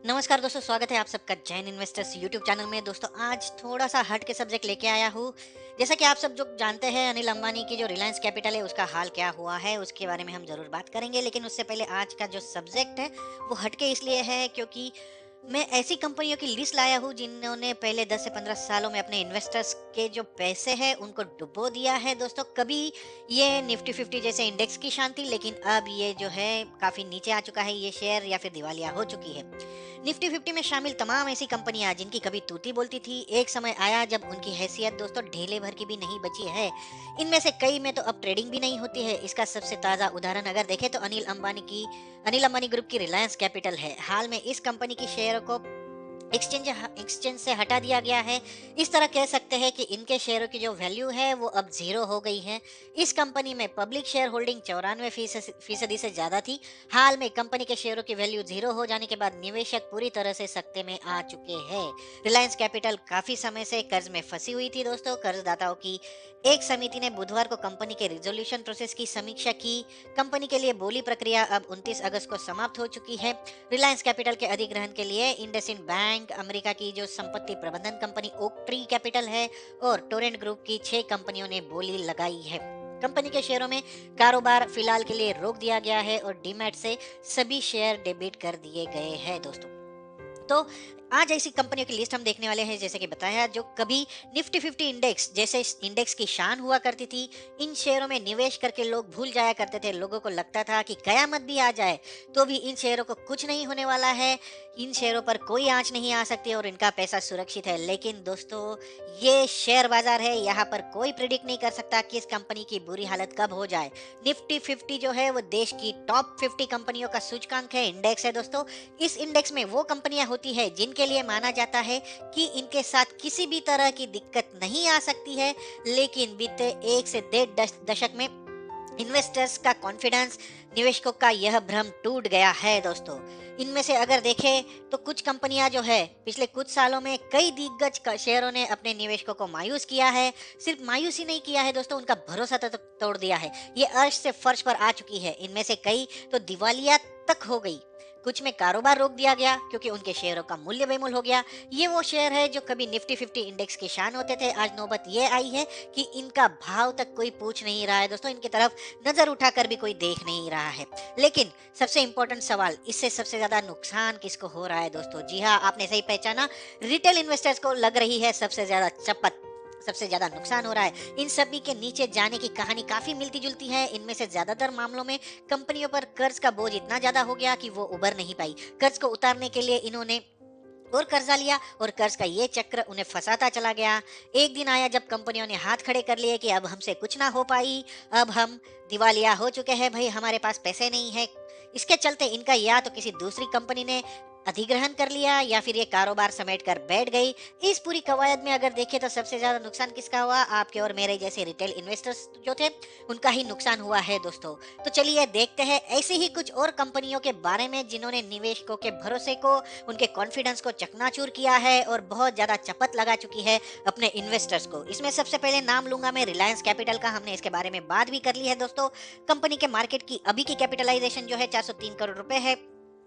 नमस्कार दोस्तों, स्वागत है आप सबका जैन इन्वेस्टर्स यूट्यूब चैनल में। दोस्तों आज थोड़ा सा हट के सब्जेक्ट लेके आया हूँ। जैसा कि आप सब जो जानते हैं, अनिल अंबानी की जो रिलायंस कैपिटल है उसका हाल क्या हुआ है उसके बारे में हम जरूर बात करेंगे। लेकिन उससे पहले आज का जो सब्जेक्ट है वो हट के इसलिए है क्योंकि मैं ऐसी कंपनियों की लिस्ट लाया हूँ जिन्होंने पहले 10 से 15 सालों में अपने इन्वेस्टर्स के जो पैसे हैं उनको डुबो दिया है। दोस्तों कभी ये निफ्टी 50 जैसे इंडेक्स की शांति, लेकिन अब ये जो है काफी नीचे आ चुका है ये शेयर, या फिर दिवालिया हो चुकी है। निफ्टी 50 में शामिल तमाम ऐसी कंपनियां जिनकी कभी तूती बोलती थी, एक समय आया जब उनकी हैसियत दोस्तों ढेले भर की भी नहीं बची है। इनमें से कई में तो अब ट्रेडिंग भी नहीं होती है। इसका सबसे ताजा उदाहरण अगर देखें तो अनिल अंबानी ग्रुप की रिलायंस कैपिटल है। हाल में इस कंपनी की शेयरों को एक्सचेंज से हटा दिया गया है। इस तरह कह सकते हैं कि इनके शेयरों की जो वैल्यू है वो अब जीरो हो गई है। इस कंपनी में पब्लिक शेयर होल्डिंग 94% से ज्यादा थी। हाल में कंपनी के शेयरों की वैल्यू जीरो हो जाने के बाद निवेशक पूरी तरह से सकते में आ चुके हैं। रिलायंस कैपिटल काफी समय से कर्ज में फंसी हुई थी। दोस्तों कर्जदाताओं की एक समिति ने बुधवार को कंपनी के रिजोल्यूशन प्रोसेस की समीक्षा की। कंपनी के लिए बोली प्रक्रिया अब 29 अगस्त को समाप्त हो चुकी है। रिलायंस कैपिटल के अधिग्रहण के लिए इंडसइंड बैंक, अमेरिका की जो संपत्ति प्रबंधन कंपनी ओक ट्री कैपिटल है, और टोरेंट ग्रुप की 6 कंपनियों ने बोली लगाई है। कंपनी के शेयरों में कारोबार फिलहाल के लिए रोक दिया गया है और डीमैट से सभी शेयर डेबिट कर दिए गए हैं। दोस्तों तो आज ऐसी कंपनियों की लिस्ट हम देखने वाले हैं, जैसे कि बताया, जो कभी निफ्टी 50 इंडेक्स जैसे इंडेक्स की शान हुआ करती थी। इन शेयरों में निवेश करके लोग भूल जाया करते थे। लोगों को लगता था कि कयामत भी आ जाए तो भी इन शेयरों को कुछ नहीं होने वाला है, इन शेयरों पर कोई आंच नहीं आ सकती और इनका पैसा सुरक्षित है। लेकिन दोस्तों ये शेयर बाजार है, यहाँ पर कोई प्रिडिक्ट नहीं कर सकता कि इस कंपनी की बुरी हालत कब हो जाए। निफ्टी 50 जो है वो देश की टॉप 50 कंपनियों का सूचकांक है, इंडेक्स है। दोस्तों इस इंडेक्स में वो कंपनियां होती है जिनके लिए माना जाता है कि इनके साथ किसी भी तरह की दिक्कत नहीं आ सकती है। लेकिन बीते 1 से 1.5 दशक में इन्वेस्टर्स का कॉन्फिडेंस, निवेशकों का यह भ्रम टूट गया है। दोस्तों इनमें से अगर देखें तो कुछ कंपनियां जो है पिछले कुछ सालों में कई दिग्गज शेयरों ने अपने निवेशकों को मायूस किया है। सिर्फ मायूस ही नहीं किया है दोस्तों, उनका भरोसा तक तोड़ दिया है। ये अर्श से फर्श पर आ चुकी है। इनमें से कई तो दिवालिया तक हो गई। कुछ में कारोबार रोक दिया गया क्योंकि उनके शेयरों का मूल्य बेमूल हो गया। ये वो शेयर है जो कभी निफ्टी 50 इंडेक्स की शान होते थे। आज नौबत ये आई है कि इनका भाव तक कोई पूछ नहीं रहा है। दोस्तों इनकी तरफ नजर उठाकर भी कोई देख नहीं रहा है। लेकिन सबसे इंपॉर्टेंट सवाल, इससे सबसे ज्यादा नुकसान किसको हो रहा है? दोस्तों जी हाँ, आपने सही पहचाना, रिटेल इन्वेस्टर्स को लग रही है सबसे ज्यादा चपत, सबसे ज्यादा नुकसान हो रहा है। इन सभी के नीचे जाने की कहानी काफी मिलती जुलती है। इनमें से ज्यादातर मामलों में कंपनियों पर कर्ज का बोझ इतना ज्यादा हो गया कि वो उबर नहीं पाई। कर्ज को उतारने के लिए इन्होंने और कर्जा लिया और कर्ज का ये चक्र उन्हें फंसाता चला गया। एक दिन आया जब कंपनियों ने हाथ खड़े कर लिए कि अब हमसे कुछ ना हो पाई, अब हम दिवालिया हो चुके हैं भाई, हमारे पास पैसे नहीं है। इसके चलते इनका या तो किसी दूसरी कंपनी ने अधिग्रहण कर लिया या फिर ये कारोबार समेट कर बैठ गई। इस पूरी कवायद में अगर देखें तो सबसे ज्यादा नुकसान किसका हुआ? आपके और मेरे जैसे रिटेल इन्वेस्टर्स जो थे उनका ही नुकसान हुआ है। दोस्तों तो चलिए देखते हैं ऐसी ही कुछ और कंपनियों के बारे में जिन्होंने निवेशकों के भरोसे को, उनके कॉन्फिडेंस को चकनाचूर किया है और बहुत ज्यादा चपत लगा चुकी है अपने इन्वेस्टर्स को। इसमें सबसे पहले नाम लूंगा मैं रिलायंस कैपिटल का। हमने इसके बारे में बात भी कर ली है। दोस्तों कंपनी के मार्केट की अभी की कैपिटलाइजेशन जो है 403 करोड़ रुपए है।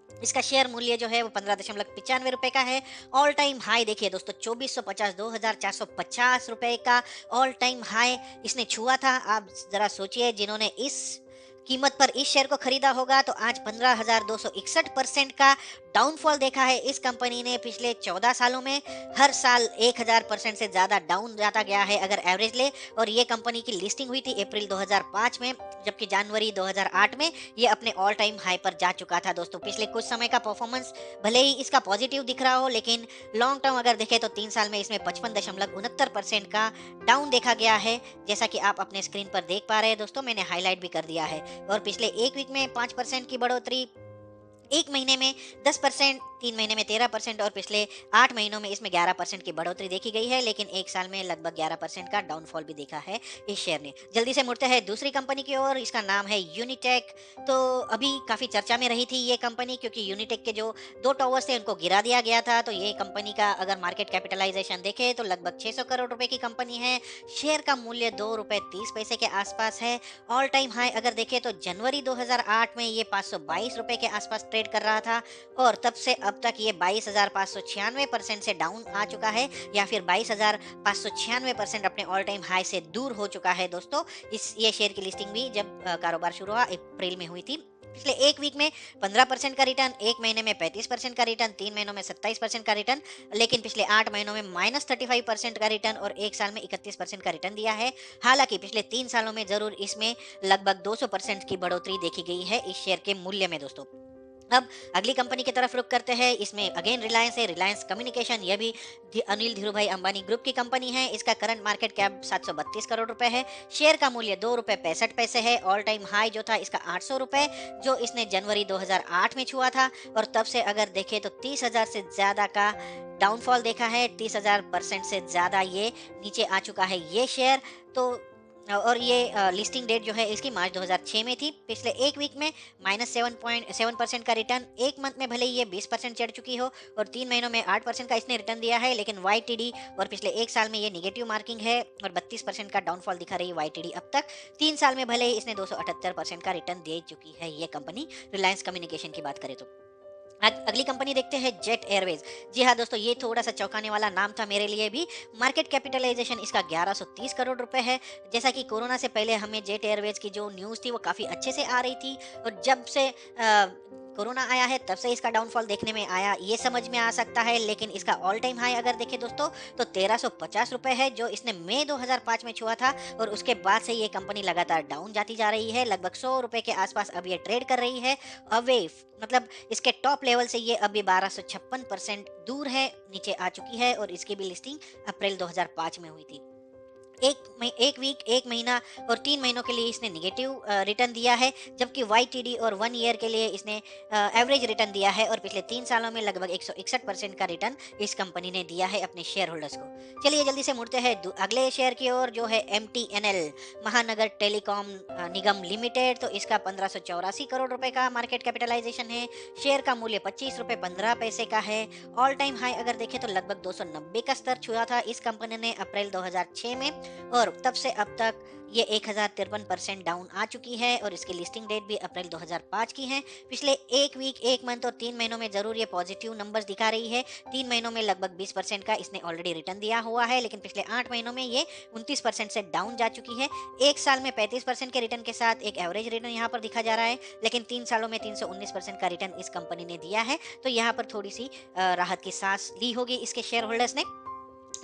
इसका शेयर मूल्य जो है वो 15.95 रुपए का है। ऑल टाइम हाई देखिए दोस्तों, 2450 2450 रुपए का ऑल टाइम हाई इसने छुआ था। आप जरा सोचिए, जिन्होंने इस कीमत पर इस शेयर को खरीदा होगा तो आज 15,261% का डाउनफॉल देखा है इस कंपनी ने पिछले 14 सालों में। हर साल 1000% से ज्यादा डाउन जाता गया है अगर एवरेज ले। और ये कंपनी की लिस्टिंग हुई थी अप्रैल 2005 में, जबकि जनवरी 2008 में ये अपने ऑल टाइम हाई पर जा चुका था। दोस्तों पिछले कुछ समय का परफॉर्मेंस भले ही इसका पॉजिटिव दिख रहा हो, लेकिन लॉन्ग टर्म अगर देखें तो 3 साल में इसमें 55.69% का डाउन देखा गया है। जैसा कि आप अपने स्क्रीन पर देख पा रहे हैं दोस्तों, मैंने हाईलाइट भी कर दिया है। और पिछले एक वीक में 5% की बढ़ोतरी, एक महीने में 10%, 3 महीने में 13% और पिछले 8 महीनों में इसमें 11% की बढ़ोतरी देखी गई है। लेकिन एक साल में लगभग 11% का डाउनफॉल भी देखा है इस शेयर ने। जल्दी से मुड़ते हैं दूसरी कंपनी की ओर, इसका नाम है यूनिटेक। तो अभी काफी चर्चा में रही थी ये कंपनी क्योंकि यूनिटेक के जो 2 टॉवर्स थे उनको गिरा दिया गया था। तो ये कंपनी का अगर मार्केट कैपिटलाइजेशन देखे तो लगभग 600 करोड़ रुपए की कंपनी है। शेयर का मूल्य 2 रुपए 30 पैसे के आसपास है। ऑल टाइम हाई अगर देखें तो जनवरी 2008 में ये 522 रुपए के आसपास ट्रेड कर रहा था और तब से अब तक ये 22,596% से डाउन आ चुका है या फिर 22,596% अपने ऑल टाइम हाई से दूर हो चुका है दोस्तों। ये शेयर की लिस्टिंग भी जब कारोबार शुरू हुआ अप्रैल में हुई थी। पिछले एक वीक में 15% का रिटर्न, एक महीने में 35% का रिटर्न, 3 महीनों में 27% का रिटर्न, लेकिन पिछले 8 महीनों में -35% का रिटर्न और एक साल में 31% का रिटर्न दिया है। हालांकि पिछले 3 सालों में जरूर इसमें लगभग 200% की बढ़ोतरी देखी गई है इस शेयर के मूल्य में दोस्तों। अब अगली कंपनी की तरफ रुख करते हैं। इसमें अगेन रिलायंस है, रिलायंस कम्युनिकेशन। यह भी अनिल धीरूभाई अंबानी ग्रुप की कंपनी है। इसका करंट मार्केट कैप 732 करोड़ रुपए है। शेयर का मूल्य 2 रुपए 65 पैसे है। ऑल टाइम हाई जो था इसका 800 रुपए, जो इसने जनवरी 2008 में छुआ था और तब से अगर देखें तो 30,000 से ज्यादा का डाउनफॉल देखा है। 30,000% से ज्यादा ये नीचे आ चुका है ये शेयर। तो और ये लिस्टिंग डेट जो है इसकी मार्च 2006 में थी। पिछले एक वीक में -7.7% का रिटर्न, एक मंथ में भले ही ये 20% चढ़ चुकी हो और 3 महीनों में 8% का इसने रिटर्न दिया है, लेकिन YTD और पिछले एक साल में ये निगेटिव मार्किंग है और 32% का डाउनफॉल दिखा रही है YTD अब तक। 3 साल में भले ही इसने 278% का रिटर्न दे चुकी है ये कंपनी, रिलायंस कम्युनिकेशन की बात करें तो। अगली कंपनी देखते हैं जेट एयरवेज। जी हाँ दोस्तों, ये थोड़ा सा चौंकाने वाला नाम था मेरे लिए भी। मार्केट कैपिटलाइजेशन इसका 1130 करोड़ रुपए है। जैसा कि कोरोना से पहले हमें जेट एयरवेज की जो न्यूज़ थी वो काफ़ी अच्छे से आ रही थी और जब से कोरोना आया है तब से इसका डाउनफॉल देखने में आया, ये समझ में आ सकता है। लेकिन इसका ऑल टाइम हाई अगर देखें दोस्तों तो 1350 रुपए है, जो इसने मई 2005 में छुआ था और उसके बाद से ये कंपनी लगातार डाउन जाती जा रही है। लगभग 100 रुपए के आसपास अब ये ट्रेड कर रही है। अवे मतलब इसके टॉप लेवल से ये अभी 1256% दूर है, नीचे आ चुकी है और इसकी भी लिस्टिंग अप्रैल 2005 में हुई थी। एक वीक, एक महीना और 3 महीनों के लिए इसने निगेटिव रिटर्न दिया है, जबकि YTD और 1 ईयर के लिए इसने एवरेज रिटर्न दिया है और पिछले 3 सालों में लगभग 161% का रिटर्न इस कंपनी ने दिया है अपने शेयर होल्डर्स को। चलिए जल्दी से मुड़ते हैं अगले शेयर की ओर, जो है MTNL, महानगर टेलीकॉम निगम लिमिटेड। तो इसका 1584 करोड़ रुपए का मार्केट कैपिटलाइजेशन है। शेयर का मूल्य 25 रुपए 15 पैसे का है। ऑल टाइम हाई अगर देखें तो लगभग 290 का स्तर छुआ था इस कंपनी ने अप्रैल 2006 में और तब से अब तक ये 1053% डाउन आ चुकी है और इसकी लिस्टिंग डेट भी अप्रैल 2005 की है। पिछले एक वीक, एक मंथ और 3 महीनों में जरूर ये पॉजिटिव नंबर्स दिखा रही है। 3 महीनों में लगभग 20% का इसने ऑलरेडी रिटर्न दिया हुआ है, लेकिन पिछले 8 महीनों में ये 29% से डाउन जा चुकी है। एक साल में 35% के रिटर्न के साथ एक एवरेज रिटर्न यहाँ पर दिखा जा रहा है, लेकिन 3 सालों में 319% का रिटर्न इस कंपनी ने दिया है। तो यहाँ पर थोड़ी सी राहत की सांस ली होगी इसके शेयर होल्डर्स ने।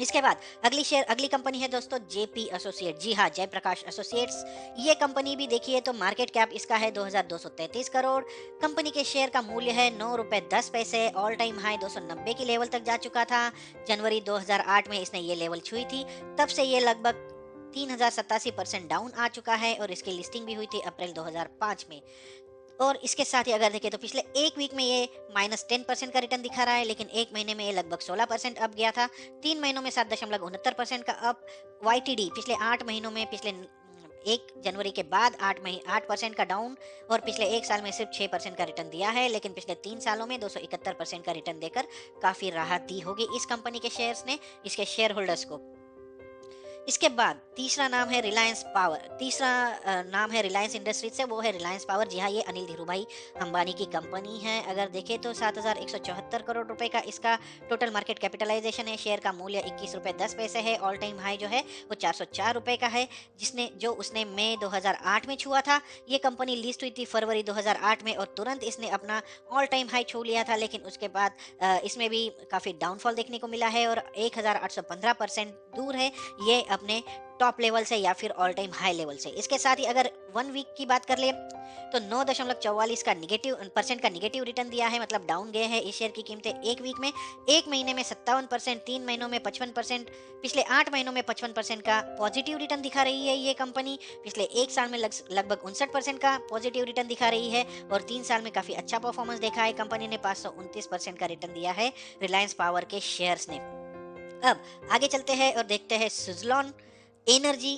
इसके बाद अगली कंपनी है दोस्तों JP एसोसिएट। जी हाँ, जयप्रकाश एसोसिएट्स। ये कंपनी भी देखिए तो मार्केट कैप इसका है 2233 करोड़। कंपनी के शेयर का मूल्य है 9 रुपए 10 पैसे। ऑल टाइम हाई 290 की लेवल तक जा चुका था। जनवरी 2008 में इसने ये लेवल छुई थी, तब से ये लगभग 3087% डाउन आ चुका है और इसकी लिस्टिंग भी हुई थी अप्रैल 2005 में। और इसके साथ ही अगर देखें तो पिछले एक वीक में ये -10% का रिटर्न दिखा रहा है, लेकिन एक महीने में ये लगभग 16% अप गया था। 3 महीनों में 7.69% का अप। YTD पिछले 8 महीनों में, पिछले 1 जनवरी के बाद 8% का डाउन और पिछले एक साल में सिर्फ 6% का रिटर्न दिया है, लेकिन पिछले 3 सालों में 271% का रिटर्न देकर काफी राहत दी होगी इस कंपनी के शेयर्स ने इसके शेयर होल्डर्स को। इसके बाद तीसरा नाम है रिलायंस पावर। तीसरा नाम है रिलायंस इंडस्ट्रीज से, वो है रिलायंस पावर। जी हाँ, ये अनिल धीरूभाई अंबानी की कंपनी है। अगर देखें तो 7,174 करोड़ रुपए का इसका टोटल मार्केट कैपिटलाइजेशन है। शेयर का मूल्य 21 रुपए 10 पैसे है। ऑल टाइम हाई जो है वो 404 रुपए का है, उसने मई 2008 में छुआ था। ये कंपनी लिस्ट हुई थी फरवरी 2008 में और तुरंत इसने अपना ऑल टाइम हाई छू लिया था, लेकिन उसके बाद इसमें भी काफी डाउनफॉल देखने को मिला है और 1815% दूर है ये अपने टॉप लेवल से या फिर ऑल टाइम हाई लेवल से। इसके साथ ही अगर 1 वीक की बात कर ले तो 9.44 का निगेटिव रिटर्न दिया है, मतलब डाउन गए हैं इस शेयर की कीमतें एक वीक में। एक महीने में 57%, 3 महीनों में 55%, पिछले 8 महीनों में 55% का पॉजिटिव रिटर्न दिखा रही है ये कंपनी। पिछले एक साल में लगभग 59% का पॉजिटिव रिटर्न दिखा रही है और 3 साल में काफी अच्छा परफॉर्मेंस देखा है कंपनी ने। 529% का रिटर्न दिया है रिलायंस पावर के शेयर्स ने। अब आगे चलते हैं और देखते हैं सुजलॉन एनर्जी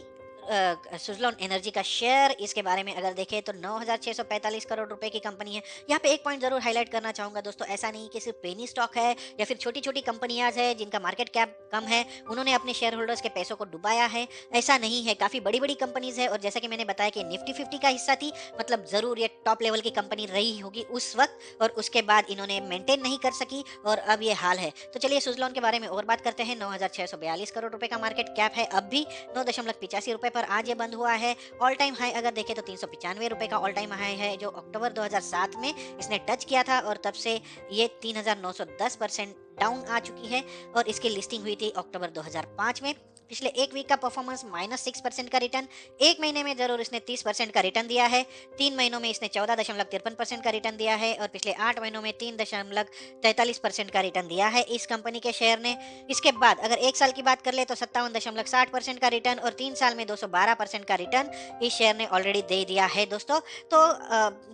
सुज़लॉन एनर्जी का शेयर, इसके बारे में अगर देखें तो 9,645 करोड़ रुपए की कंपनी है। यहाँ पे एक पॉइंट ज़रूर हाइलाइट करना चाहूँगा दोस्तों, ऐसा नहीं कि सिर्फ पेनी स्टॉक है या फिर छोटी-छोटी कंपनियाँ हैं जिनका मार्केट कैप कम है, उन्होंने अपने शेयर होल्डर्स के पैसों को डुबाया है, ऐसा नहीं है। काफ़ी बड़ी-बड़ी कंपनीज़ है और जैसा कि मैंने बताया कि निफ्टी 50 का हिस्सा थी, मतलब ज़रूर ये टॉप लेवल की कंपनी रही होगी उस वक़्त और उसके बाद इन्होंने मेंटेन नहीं कर सकी और अब ये हाल है। तो चलिए सुज़लॉन के बारे में और बात करते हैं। 9,642 करोड़ रुपए का मार्केट कैप है, अब भी 9.85 रुपए पर आज ये बंद हुआ है। ऑल टाइम हाई अगर देखें तो 395 रुपए का ऑल टाइम हाई है, जो अक्टूबर 2007 में इसने टच किया था और तब से ये 3,910% डाउन आ चुकी है और इसकी लिस्टिंग हुई थी अक्टूबर 2005 में। पिछले एक वीक का परफॉर्मेंस -6% का रिटर्न, एक महीने में जरूर इसने 30% का रिटर्न दिया है, 3 महीनों में इसने 14.53% का रिटर्न दिया है और पिछले 8 महीनों में 3.43% का रिटर्न दिया है इस कंपनी के शेयर ने। इसके बाद अगर एक साल की बात कर ले तो 57.60% का रिटर्न और 3 साल में 212% का रिटर्न इस शेयर ने ऑलरेडी दे दिया है दोस्तों। तो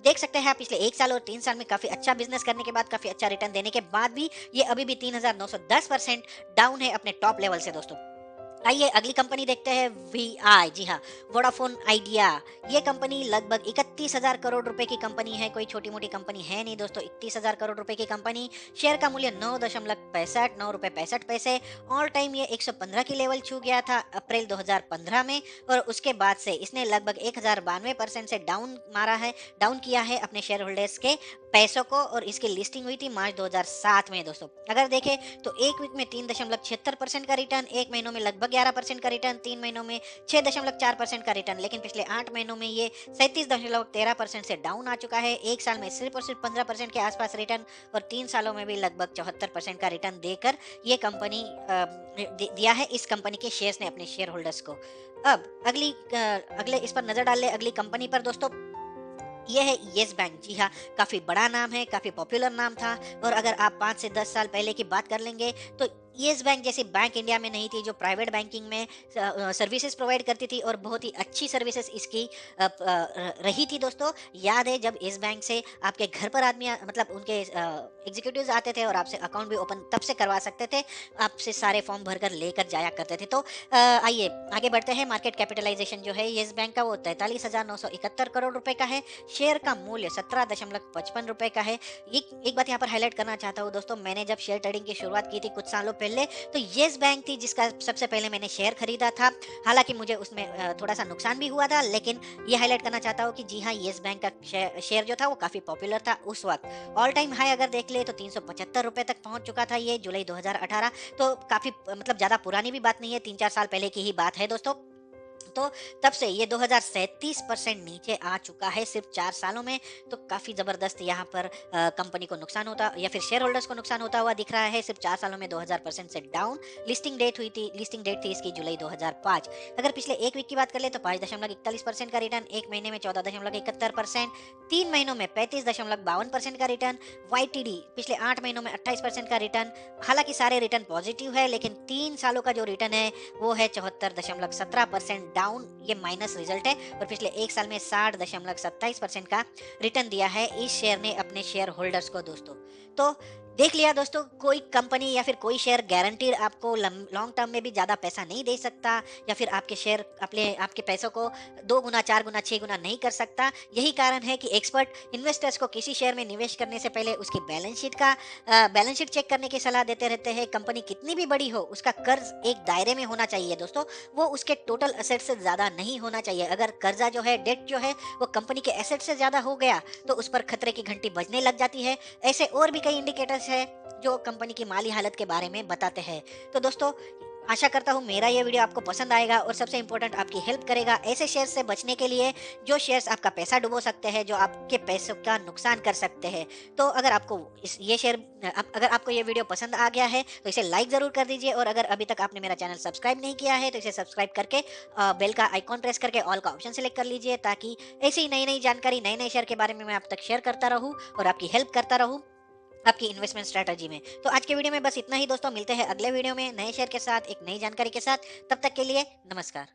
देख सकते हैं आप पिछले एक साल और 3 साल में काफी अच्छा बिजनेस करने के बाद, काफी अच्छा रिटर्न देने के बाद भी ये अभी भी 3,910% डाउन है अपने टॉप लेवल से दोस्तों। आइए अगली कंपनी देखते हैं, वीआई। जी हाँ, वोडाफोन आइडिया। ये कंपनी लगभग 31,000 करोड़ रुपए की कंपनी है, कोई छोटी मोटी कंपनी है नहीं दोस्तों। 31,000 करोड़ रुपए की कंपनी, शेयर का मूल्य 9.65 रुपए। ऑल टाइम ये 115 की लेवल छू गया था अप्रैल 2015 में और उसके बाद से इसने लगभग 1,092% से डाउन किया है अपने शेयर होल्डर्स के पैसों को और इसकी लिस्टिंग हुई थी मार्च 2007 में दोस्तों। अगर देखें तो एक वीक में 3.76% का रिटर्न, एक महीनों में लगभग 11% का रिटर्न, 3 महीनों में 6.4% का रिटर्न, लेकिन पिछले 8 महीनों में ये 37.13% से डाउन आ चुका है। एक साल में सिर्फ और सिर्फ 15% के आसपास रिटर्न और 3 सालों में भी लगभग 74% का रिटर्न देकर ये कंपनी दिया है इस कंपनी के शेयर्स ने अपने शेयर होल्डर्स को। अब अगले इस पर नजर डाल ले अगली कंपनी पर दोस्तों, ये है येस बैंक। जी हाँ, काफ़ी बड़ा नाम है, काफ़ी पॉपुलर नाम था और अगर आप 5 से 10 साल पहले की बात कर लेंगे तो येस बैंक जैसी बैंक इंडिया में नहीं थी, जो प्राइवेट बैंकिंग में सर्विसेज प्रोवाइड करती थी और बहुत ही अच्छी सर्विसेज इसकी रही थी दोस्तों। याद है जब येस बैंक से आपके घर पर आदमी मतलब उनके एग्जीक्यूटिव्स आते थे और आपसे अकाउंट भी ओपन तब से करवा सकते थे, आपसे सारे फॉर्म भरकर लेकर जाया करते थे। तो आइए आगे बढ़ते हैं। मार्केट कैपिटलाइजेशन जो है येस बैंक का वो 43,971 करोड़ रुपए का है। शेयर का मूल्य 17.55 रुपए का है। एक बात यहाँ पर हाईलाइट करना चाहता हूँ दोस्तों, मैंने जब शेयर ट्रेडिंग की शुरुआत की थी कुछ सालों पहले, तो येस बैंक थी जिसका सबसे पहले मैंने शेयर खरीदा था। हालांकि मुझे उसमें थोड़ा सा नुकसान भी हुआ था, लेकिन ये हाईलाइट करना चाहता हूँ कि जी हाँ, येस बैंक का शेयर जो था वो काफी पॉपुलर था उस वक्त। ऑल टाइम हाई अगर देख ले तो 375 रुपए तक पहुंच चुका था ये जुलाई 2018। तो काफी मतलब ज्यादा पुरानी भी बात नहीं है, 3-4 साल पहले की ही बात है दोस्तों। तो तब से ये 2037% नीचे आ चुका है सिर्फ 4 सालों में। तो काफी जबरदस्त यहाँ पर कंपनी को नुकसान होता या फिर शेयर होल्डर्स को नुकसान होता हुआ दिख रहा है। सिर्फ 4 सालों में 2000% से डाउन। लिस्टिंग डेट थी इसकी जुलाई 2005। अगर पिछले एक वीक की बात कर ले तो 5.41% का रिटर्न, एक महीने में 14.71%, 3 महीनों में 35.52% का रिटर्न, वाईटीडी पिछले 8 महीनों में 28% का रिटर्न। हालांकि सारे रिटर्न पॉजिटिव है, लेकिन 3 सालों का जो रिटर्न है वो है 74.17% डाउन। ये माइनस रिजल्ट है और पिछले एक साल में 60.27% का रिटर्न दिया है इस शेयर ने अपने शेयर होल्डर्स को दोस्तों। तो देख लिया दोस्तों, कोई कंपनी या फिर कोई शेयर गारंटीड आपको लॉन्ग टर्म में भी ज्यादा पैसा नहीं दे सकता या फिर आपके शेयर आपके पैसों को 2 गुना, 4 गुना, 6 गुना नहीं कर सकता। यही कारण है कि एक्सपर्ट इन्वेस्टर्स को किसी शेयर में निवेश करने से पहले उसकी बैलेंस शीट चेक करने की सलाह देते रहते हैं। कंपनी कितनी भी बड़ी हो, उसका कर्ज एक दायरे में होना चाहिए दोस्तों, वो उसके टोटल एसेट से ज्यादा नहीं होना चाहिए। अगर कर्जा जो है, डेट जो है, वो कंपनी के एसेट से ज्यादा हो गया तो उस पर खतरे की घंटी बजने लग जाती है। ऐसे और भी कई इंडिकेटर्स है जो कंपनी की माली हालत के बारे में बताते हैं। तो दोस्तों, आशा करता हूँ मेरा ये वीडियो आपको पसंद आएगा और सबसे इंपॉर्टेंट आपकी हेल्प करेगा ऐसे शेयर से बचने के लिए जो शेयर्स आपका पैसा डुबो सकते हैं, जो आपके पैसों का नुकसान कर सकते हैं। तो अगर आपको अगर आपको ये वीडियो पसंद आ गया है तो इसे लाइक जरूर कर दीजिए और अगर अभी तक आपने मेरा चैनल सब्सक्राइब नहीं किया है तो इसे सब्सक्राइब करके बेल का आइकॉन प्रेस करके ऑल का ऑप्शन सेलेक्ट कर लीजिए, ताकि ऐसी नई नई जानकारी, नए नए शेयर के बारे में मैं आप तक शेयर करता रहूँ और आपकी हेल्प करता रहूँ आपकी इन्वेस्टमेंट स्ट्रेटजी में। तो आज के वीडियो में बस इतना ही दोस्तों, मिलते हैं अगले वीडियो में नए शेयर के साथ, एक नई जानकारी के साथ। तब तक के लिए नमस्कार।